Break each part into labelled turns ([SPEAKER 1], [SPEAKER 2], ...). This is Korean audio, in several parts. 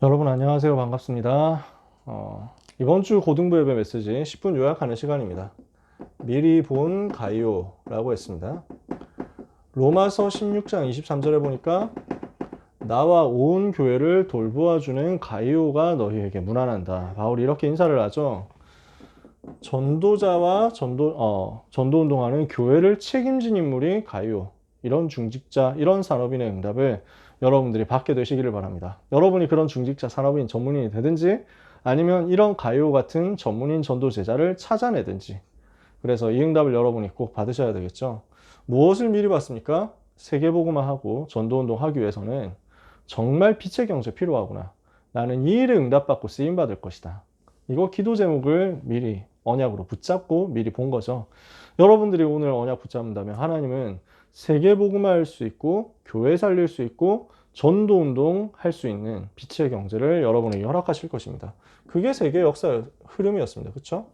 [SPEAKER 1] 여러분 안녕하세요. 반갑습니다. 이번 주 고등부 예배 메시지 10분 요약하는 시간입니다. 미리 본 가이오라고 했습니다. 로마서 16장 23절에 보니까 나와 온 교회를 돌보아주는 가이오가 너희에게 문안한다. 바울이 이렇게 인사를 하죠. 전도자와 전도운동하는 교회를 책임진 인물이 가이오. 이런 중직자, 이런 산업인의 응답을 여러분들이 받게 되시기를 바랍니다. 여러분이 그런 중직자, 산업인, 전문인이 되든지 아니면 이런 가이오 같은 전문인 전도 제자를 찾아내든지, 그래서 이 응답을 여러분이 꼭 받으셔야 되겠죠. 무엇을 미리 받습니까? 세계복음화하고 전도운동 하기 위해서는 정말 빛의 경제 필요하구나. 나는 이 일에 응답받고 쓰임받을 것이다. 이거 기도 제목을 미리 언약으로 붙잡고 미리 본 거죠. 여러분들이 오늘 언약 붙잡는다면 하나님은 세계복음화 할 수 있고 교회 살릴 수 있고 전도운동 할 수 있는 빛의 경제를 여러분에게 허락하실 것입니다. 그게 세계 역사의 흐름이었습니다. 그렇죠?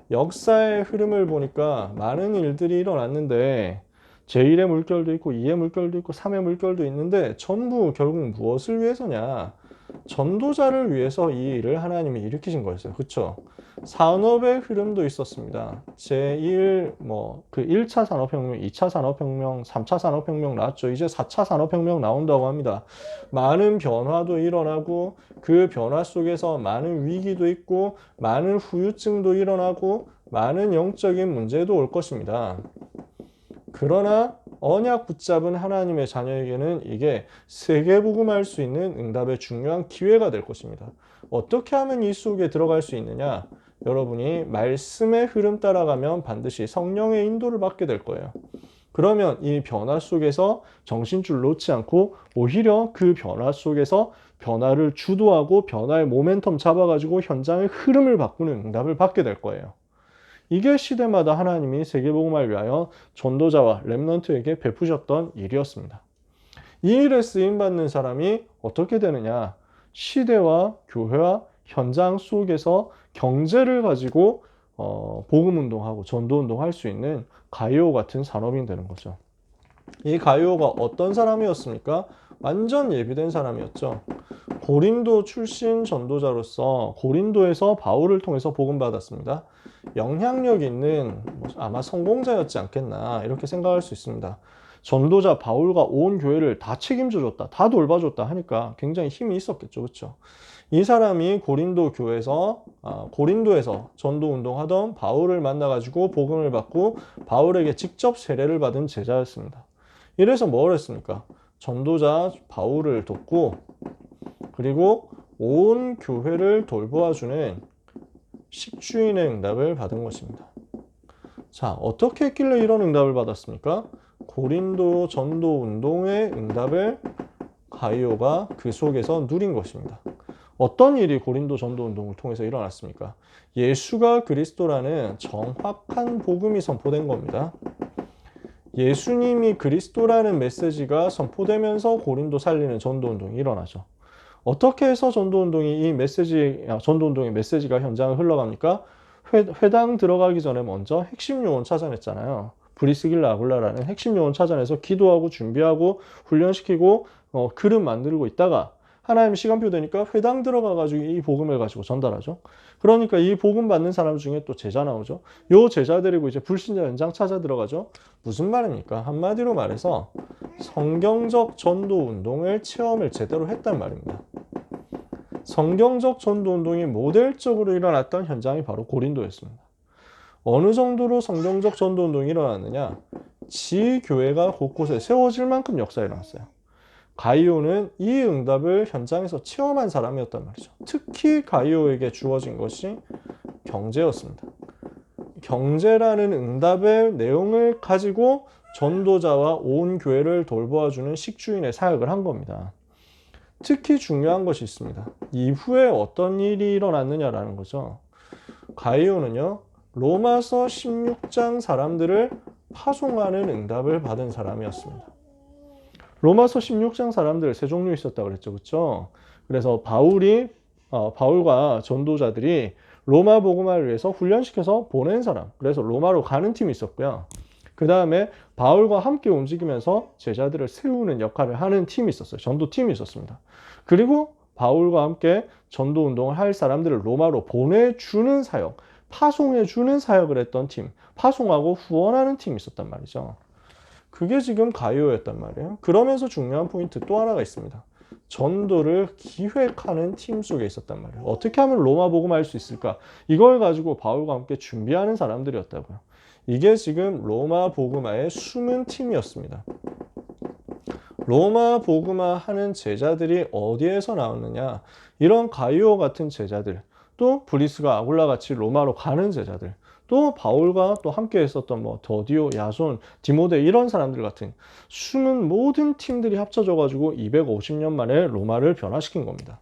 [SPEAKER 1] 역사의 흐름을 보니까 많은 일들이 일어났는데 제1의 물결도 있고 2의 물결도 있고 3의 물결도 있는데 전부 결국 무엇을 위해서냐? 전도자를 위해서 이 일을 하나님이 일으키신 거였어요. 그렇죠? 산업의 흐름도 있었습니다. 제1 그 1차 산업혁명, 2차 산업혁명, 3차 산업혁명 나왔죠. 이제 4차 산업혁명 나온다고 합니다. 많은 변화도 일어나고 그 변화 속에서 많은 위기도 있고 많은 후유증도 일어나고 많은 영적인 문제도 올 것입니다. 그러나 언약 붙잡은 하나님의 자녀에게는 이게 세계복음할 수 있는 응답의 중요한 기회가 될 것입니다. 어떻게 하면 이 속에 들어갈 수 있느냐? 여러분이 말씀의 흐름 따라가면 반드시 성령의 인도를 받게 될 거예요. 그러면 이 변화 속에서 정신줄 놓지 않고 오히려 그 변화 속에서 변화를 주도하고 변화의 모멘텀 잡아가지고 현장의 흐름을 바꾸는 응답을 받게 될 거예요. 이게 시대마다 하나님이 세계복음을 위하여 전도자와 렘넌트에게 베푸셨던 일이었습니다. 이 일에 쓰임받는 사람이 어떻게 되느냐? 시대와 교회와 현장 속에서 경제를 가지고 복음운동하고 전도운동 할 수 있는 가이오 같은 산업인 되는 거죠. 이 가이오가 어떤 사람이었습니까? 완전 예비된 사람이었죠. 고린도 출신 전도자로서 고린도에서 바울을 통해서 복음받았습니다. 영향력 있는 아마 성공자였지 않겠나 이렇게 생각할 수 있습니다. 전도자 바울과 온 교회를 다 책임져 줬다, 다 돌봐줬다 하니까 굉장히 힘이 있었겠죠. 그렇죠? 이 사람이 고린도 교회에서 고린도에서 전도 운동하던 바울을 만나가지고 복음을 받고 바울에게 직접 세례를 받은 제자였습니다. 이래서 뭘 했습니까? 전도자 바울을 돕고 그리고 온 교회를 돌보아주는 식주인의 응답을 받은 것입니다. 자, 어떻게 했길래 이런 응답을 받았습니까? 고린도 전도 운동의 응답을 가이오가 그 속에서 누린 것입니다. 어떤 일이 고린도 전도 운동을 통해서 일어났습니까? 예수가 그리스도라는 정확한 복음이 선포된 겁니다. 예수님이 그리스도라는 메시지가 선포되면서 고린도 살리는 전도운동이 일어나죠. 어떻게 해서 전도운동이 전도운동의 메시지가 현장을 흘러갑니까? 회당 들어가기 전에 먼저 핵심 요원 찾아냈잖아요. 브리스길라 아굴라라는 핵심 요원 찾아내서 기도하고 준비하고 훈련시키고 그릇 만들고 있다가 하나님 시간표 되니까 회당 들어가가지고 이 복음을 가지고 전달하죠. 그러니까 이 복음 받는 사람 중에 또 제자 나오죠. 요 제자 데리고 이제 불신자 현장 찾아 들어가죠. 무슨 말입니까? 한마디로 말해서 성경적 전도 운동을 체험을 제대로 했단 말입니다. 성경적 전도 운동이 모델적으로 일어났던 현장이 바로 고린도였습니다. 어느 정도로 성경적 전도 운동이 일어났느냐? 지교회가 곳곳에 세워질 만큼 역사가 일어났어요. 가이오는 이 응답을 현장에서 체험한 사람이었단 말이죠. 특히 가이오에게 주어진 것이 경제였습니다. 경제라는 응답의 내용을 가지고 전도자와 온 교회를 돌보아주는 식주인의 사역을 한 겁니다. 특히 중요한 것이 있습니다. 이후에 어떤 일이 일어났느냐라는 거죠. 가이오는요, 로마서 16장 사람들을 파송하는 응답을 받은 사람이었습니다. 로마서 16장 사람들 세 종류 있었다고 그랬죠. 그렇죠? 그래서 바울과 전도자들이 로마 복음화를 위해서 훈련시켜서 보낸 사람. 그래서 로마로 가는 팀이 있었고요. 그 다음에 바울과 함께 움직이면서 제자들을 세우는 역할을 하는 팀이 있었어요. 전도팀이 있었습니다. 그리고 바울과 함께 전도 운동을 할 사람들을 로마로 보내주는 사역, 파송해주는 사역을 했던 팀, 파송하고 후원하는 팀이 있었단 말이죠. 그게 지금 가이오였단 말이에요. 그러면서 중요한 포인트 또 하나가 있습니다. 전도를 기획하는 팀 속에 있었단 말이에요. 어떻게 하면 로마 복음을 할 수 있을까? 이걸 가지고 바울과 함께 준비하는 사람들이었다고요. 이게 지금 로마 복음화의 숨은 팀이었습니다. 로마 복음화 하는 제자들이 어디에서 나왔느냐? 이런 가이오 같은 제자들, 또 브리스가 아굴라 같이 로마로 가는 제자들, 또 바울과 또 함께 했었던 뭐 더디오, 야손, 디모데 이런 사람들 같은 숨은 모든 팀들이 합쳐져 가지고 250년 만에 로마를 변화시킨 겁니다.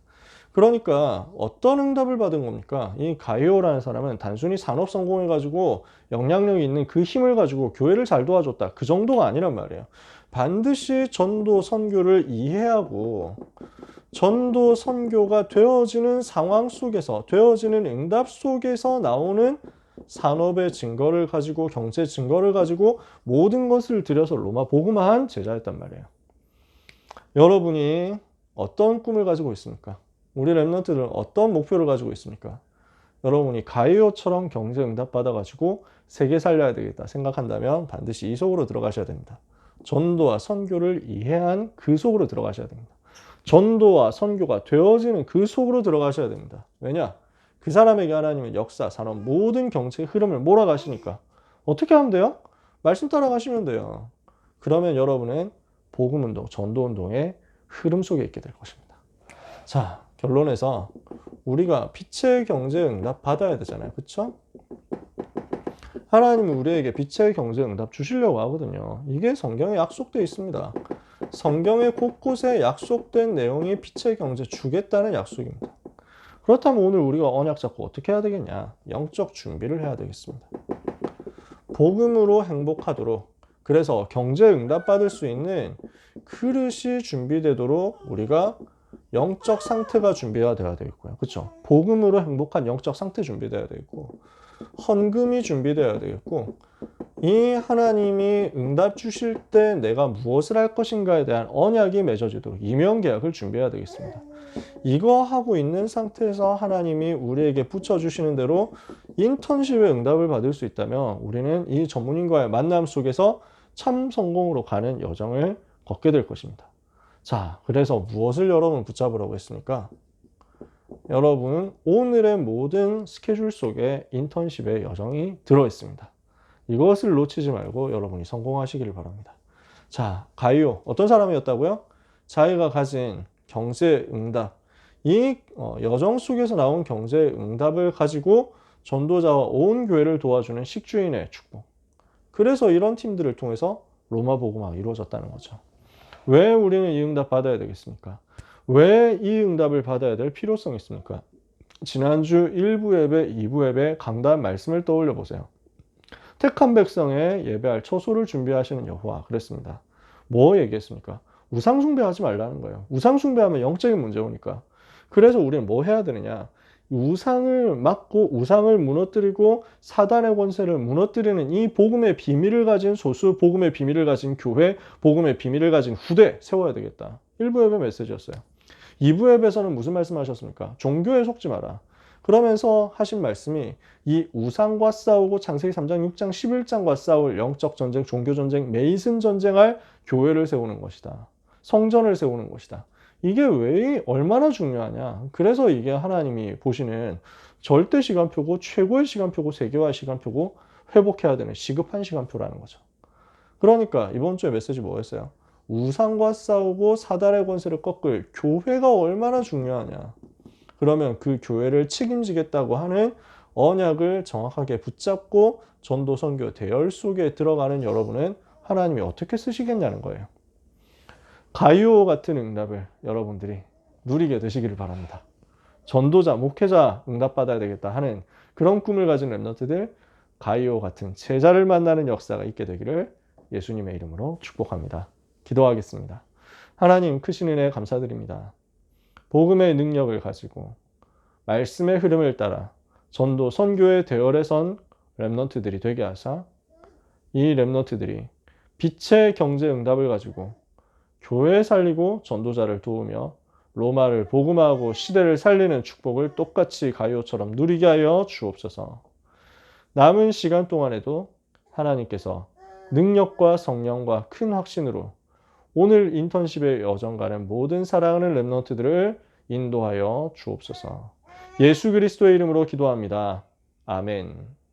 [SPEAKER 1] 그러니까 어떤 응답을 받은 겁니까? 이 가이오라는 사람은 단순히 산업 성공해 가지고 영향력이 있는 그 힘을 가지고 교회를 잘 도와줬다. 그 정도가 아니란 말이에요. 반드시 전도 선교를 이해하고 전도 선교가 되어지는 상황 속에서, 되어지는 응답 속에서 나오는 산업의 증거를 가지고, 경제 증거를 가지고 모든 것을 들여서 로마 복음화한 제자였단 말이에요. 여러분이 어떤 꿈을 가지고 있습니까? 우리 랩런트들은 어떤 목표를 가지고 있습니까? 여러분이 가이오처럼 경제 응답 받아가지고 세계 살려야 되겠다 생각한다면 반드시 이 속으로 들어가셔야 됩니다. 전도와 선교를 이해한 그 속으로 들어가셔야 됩니다. 전도와 선교가 되어지는 그 속으로 들어가셔야 됩니다. 왜냐? 그 사람에게 하나님은 역사, 산업, 모든 경제의 흐름을 몰아가시니까. 어떻게 하면 돼요? 말씀 따라가시면 돼요. 그러면 여러분은 복음운동, 전도운동의 흐름 속에 있게 될 것입니다. 자, 결론에서 우리가 빛의 경제 응답 받아야 되잖아요. 그렇죠? 하나님은 우리에게 빛의 경제 응답 주시려고 하거든요. 이게 성경에 약속되어 있습니다. 성경의 곳곳에 약속된 내용이 빛의 경제 주겠다는 약속입니다. 그렇다면 오늘 우리가 언약 잡고 어떻게 해야 되겠냐? 영적 준비를 해야 되겠습니다. 복음으로 행복하도록, 그래서 경제 응답 받을 수 있는 그릇이 준비되도록 우리가 영적 상태가 준비가 되어야 되겠고요. 그렇죠? 복음으로 행복한 영적 상태 준비되어야 되겠고, 헌금이 준비되어야 되겠고, 이 하나님이 응답 주실 때 내가 무엇을 할 것인가에 대한 언약이 맺어지도록 이명계약을 준비해야 되겠습니다. 이거 하고 있는 상태에서 하나님이 우리에게 붙여주시는 대로 인턴십의 응답을 받을 수 있다면 우리는 이 전문인과의 만남 속에서 참 성공으로 가는 여정을 걷게 될 것입니다. 자, 그래서 무엇을 여러분 붙잡으라고 했습니까? 여러분, 오늘의 모든 스케줄 속에 인턴십의 여정이 들어있습니다. 이것을 놓치지 말고 여러분이 성공하시기를 바랍니다. 자, 가이오 어떤 사람이었다고요? 자기가 가진 경제 응답, 이 여정 속에서 나온 경제 응답을 가지고 전도자와 온 교회를 도와주는 식주인의 축복. 그래서 이런 팀들을 통해서 로마 복음화가 이루어졌다는 거죠. 왜 우리는 이 응답 받아야 되겠습니까? 왜 이 응답을 받아야 될 필요성이 있습니까? 지난주 1부 예배, 2부 예배 강단 말씀을 떠올려 보세요. 택한 백성에 예배할 처소를 준비하시는 여호와 그랬습니다. 뭐 얘기했습니까? 우상 숭배하지 말라는 거예요. 우상 숭배하면 영적인 문제 오니까. 그래서 우리는 뭐 해야 되느냐? 우상을 막고 우상을 무너뜨리고 사단의 권세를 무너뜨리는 이 복음의 비밀을 가진 소수, 복음의 비밀을 가진 교회, 복음의 비밀을 가진 후대 세워야 되겠다. 1부 예배 메시지였어요. 2부 예배에서는 무슨 말씀하셨습니까? 종교에 속지 마라. 그러면서 하신 말씀이 이 우상과 싸우고 창세기 3장, 6장, 11장과 싸울 영적 전쟁, 종교 전쟁, 메이슨 전쟁할 교회를 세우는 것이다. 성전을 세우는 것이다. 이게 왜 얼마나 중요하냐? 그래서 이게 하나님이 보시는 절대 시간표고 최고의 시간표고 세계화의 시간표고 회복해야 되는 시급한 시간표라는 거죠. 그러니까 이번 주에 메시지 뭐였어요? 우상과 싸우고 사단의 권세를 꺾을 교회가 얼마나 중요하냐? 그러면 그 교회를 책임지겠다고 하는 언약을 정확하게 붙잡고 전도 선교 대열 속에 들어가는 여러분은 하나님이 어떻게 쓰시겠냐는 거예요. 가이오 같은 응답을 여러분들이 누리게 되시기를 바랍니다. 전도자, 목회자 응답받아야 되겠다 하는 그런 꿈을 가진 랩런트들, 가이오 같은 제자를 만나는 역사가 있게 되기를 예수님의 이름으로 축복합니다. 기도하겠습니다. 하나님 크신 은혜 감사드립니다. 복음의 능력을 가지고 말씀의 흐름을 따라 전도 선교의 대열에 선 랩런트들이 되게 하사 이 랩런트들이 빛의 경제 응답을 가지고 교회 살리고 전도자를 도우며 로마를 복음화하고 시대를 살리는 축복을 똑같이 가이오처럼 누리게 하여 주옵소서. 남은 시간 동안에도 하나님께서 능력과 성령과 큰 확신으로 오늘 인턴십의 여정 가는 모든 사랑하는 랩런트들을 인도하여 주옵소서. 예수 그리스도의 이름으로 기도합니다. 아멘.